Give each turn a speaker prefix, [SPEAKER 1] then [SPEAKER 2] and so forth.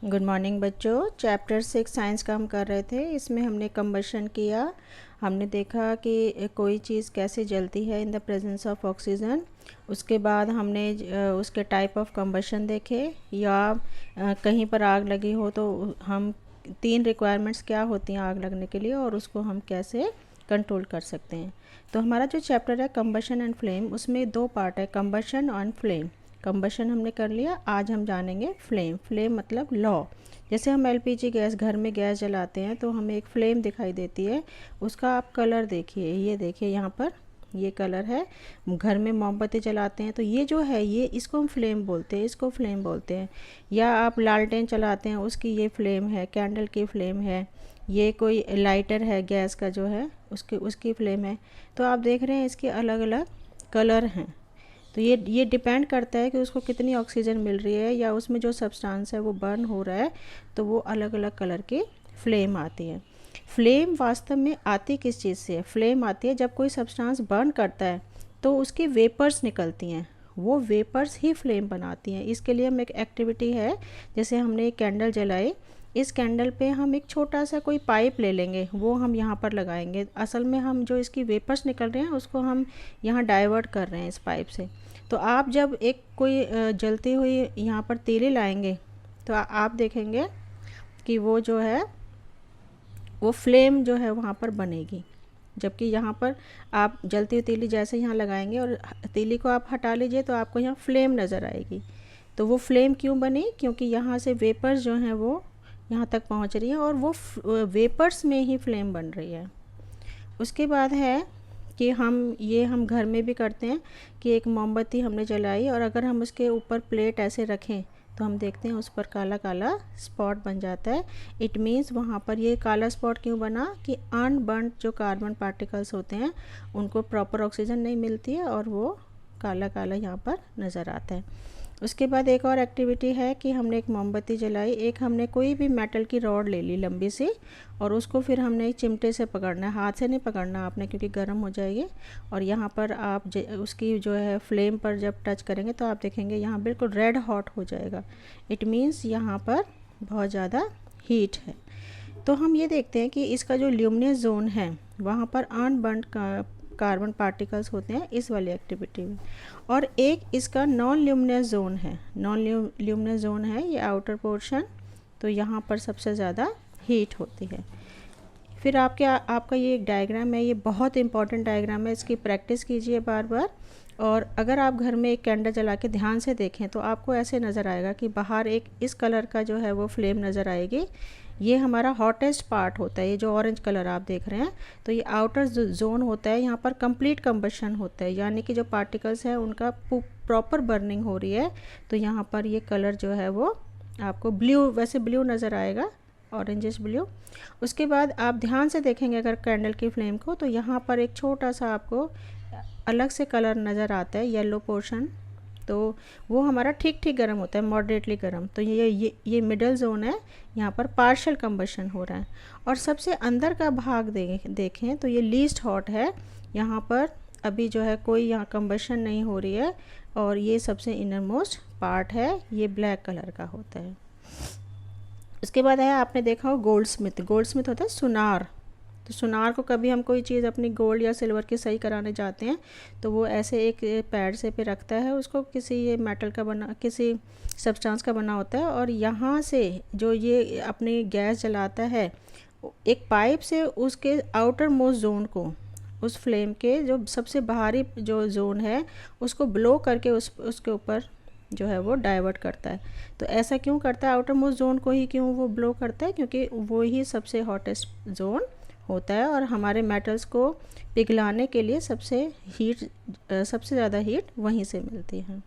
[SPEAKER 1] Good morning बच्चों। Chapter 6 science का हम कर रहे थे। इसमें हमने कंबशन किया। हमने देखा कि कोई चीज़ कैसे जलती है in the presence of oxygen. उसके बाद हमने उसके टाइप ऑफ कंबशन देखे, या कहीं पर आग लगी हो तो हम 3 रिक्वायरमेंट्स क्या होती हैं आग लगने के लिए और उसको हम कैसे कंट्रोल कर सकते हैं। तो हमारा जो चैप्टर है कंबशन एंड फ्लेम, उसमें 2 पार्ट है, कंबशन एंड फ्लेम। कंबशन हमने कर लिया, आज हम जानेंगे फ्लेम। फ्लेम मतलब लौ। जैसे हम एलपीजी गैस, घर में गैस जलाते हैं तो हमें एक फ्लेम दिखाई देती है। उसका आप कलर देखिए, ये देखिए यहाँ पर ये कलर है। घर में मोमबत्ती जलाते हैं तो ये जो है ये इसको हम फ्लेम बोलते हैं, इसको फ्लेम बोलते हैं। या आप लालटेन चलाते हैं उसकी ये फ्लेम है, कैंडल की फ्लेम है। ये कोई लाइटर है गैस का जो है उसकी फ्लेम है। तो आप देख रहे हैं इसके अलग अलग कलर हैं। तो ये डिपेंड करता है कि उसको कितनी ऑक्सीजन मिल रही है या उसमें जो सब्सटेंस है वो बर्न हो रहा है, तो वो अलग अलग कलर की फ्लेम आती है। फ्लेम वास्तव में आती किस चीज़ से है? फ्लेम आती है जब कोई सब्सटेंस बर्न करता है तो उसकी वेपर्स निकलती हैं, वो वेपर्स ही फ्लेम बनाती हैं। इसके लिए हम एक एक्टिविटी है, जैसे हमने एक कैंडल जलाई, इस कैंडल पे हम एक छोटा सा कोई पाइप ले लेंगे, वो हम यहाँ पर लगाएंगे। असल में हम जो इसकी वेपर्स निकल रहे हैं उसको हम यहाँ डाइवर्ट कर रहे हैं इस पाइप से। तो आप जब एक कोई जलती हुई यहाँ पर तीली लाएंगे तो आप देखेंगे कि वो जो है वो फ्लेम जो है वहाँ पर बनेगी। जबकि यहाँ पर आप जलती हुई तीली जैसे यहाँ लगाएंगे और तीली को आप हटा लीजिए तो आपको यहाँ फ्लेम नज़र आएगी। तो वो फ्लेम क्यों बनी? क्योंकि यहाँ से वेपर्स जो हैं वो यहाँ तक पहुँच रही है और वो वेपर्स में ही फ्लेम बन रही है। उसके बाद है कि हम घर में भी करते हैं कि एक मोमबत्ती हमने जलाई और अगर हम उसके ऊपर प्लेट ऐसे रखें तो हम देखते हैं उस पर काला काला स्पॉट बन जाता है। इट मीन्स वहाँ पर ये काला स्पॉट क्यों बना कि अनबर्न्ड जो कार्बन पार्टिकल्स होते हैं उनको प्रॉपर ऑक्सीजन नहीं मिलती है और वो काला काला यहाँ पर नज़र आता है। उसके बाद एक और एक्टिविटी है कि हमने एक मोमबत्ती जलाई, एक हमने कोई भी मेटल की रॉड ले ली लंबी सी और उसको फिर हमने एक चिमटे से पकड़ना है, हाथ से नहीं पकड़ना आपने क्योंकि गर्म हो जाएगी। और यहाँ पर आप उसकी जो है फ्लेम पर जब टच करेंगे तो आप देखेंगे यहाँ बिल्कुल रेड हॉट हो जाएगा। इट मीन्स यहाँ पर बहुत ज़्यादा हीट है। तो हम ये देखते हैं कि इसका जो ल्यूमिनस जोन है वहाँ पर अनबर्न्ड कार्बन पार्टिकल्स होते हैं इस वाली एक्टिविटी में। और एक इसका नॉन ल्यूमिनस जोन है, नॉन ल्यूमिनस जोन है ये आउटर पोर्शन, तो यहाँ पर सबसे ज़्यादा हीट होती है। फिर आपका ये एक डायग्राम है, ये बहुत इंपॉर्टेंट डायग्राम है, इसकी प्रैक्टिस कीजिए बार बार। और अगर आप घर में एक कैंडल जला के ध्यान से देखें तो आपको ऐसे नज़र आएगा कि बाहर एक इस कलर का जो है वो फ्लेम नज़र आएगी। ये हमारा हॉटेस्ट पार्ट होता है, ये जो ऑरेंज कलर आप देख रहे हैं, तो ये आउटर जोन होता है। यहाँ पर कंप्लीट कंबशन होता है, यानी कि जो पार्टिकल्स हैं उनका प्रॉपर बर्निंग हो रही है। तो यहाँ पर ये कलर जो है वो आपको ब्लू, वैसे ब्लू नज़र आएगा, ऑरेंजिश ब्लू। उसके बाद आप ध्यान से देखेंगे अगर कैंडल की फ्लेम को तो यहाँ पर एक छोटा सा आपको अलग से कलर नज़र आता है, येलो पोर्शन, तो वो हमारा ठीक ठीक गर्म होता है, मॉडरेटली गर्म। तो ये मिडल जोन है, यहाँ पर पार्शियल कंबशन हो रहा है। और सबसे अंदर का भाग देखें तो ये लीस्ट हॉट है, यहाँ पर अभी जो है कोई यहाँ कंबशन नहीं हो रही है। और ये सबसे इनर मोस्ट पार्ट है, ये ब्लैक कलर का होता है। उसके बाद है, आपने देखा हो गोल्डस्मिथ, गोल्डस्मिथ होता है सुनार। तो सुनार को कभी हम कोई चीज़ अपनी गोल्ड या सिल्वर की सही कराने जाते हैं तो वो ऐसे एक पैड से पे रखता है उसको, किसी ये मेटल का बना, किसी सब्सटेंस का बना होता है, और यहाँ से जो ये अपनी गैस जलाता है एक पाइप से उसके आउटर मोस्ट जोन को, उस फ्लेम के जो सबसे बाहरी जो जोन है उसको ब्लो करके उसके ऊपर जो है वो डाइवर्ट करता है। तो ऐसा क्यों करता है? आउटर मोस्ट जोन को ही क्यों वो ब्लो करता है? क्योंकि वो ही सबसे हॉटेस्ट जोन होता है और हमारे मेटल्स को पिघलाने के लिए सबसे ज़्यादा हीट वहीं से मिलती है।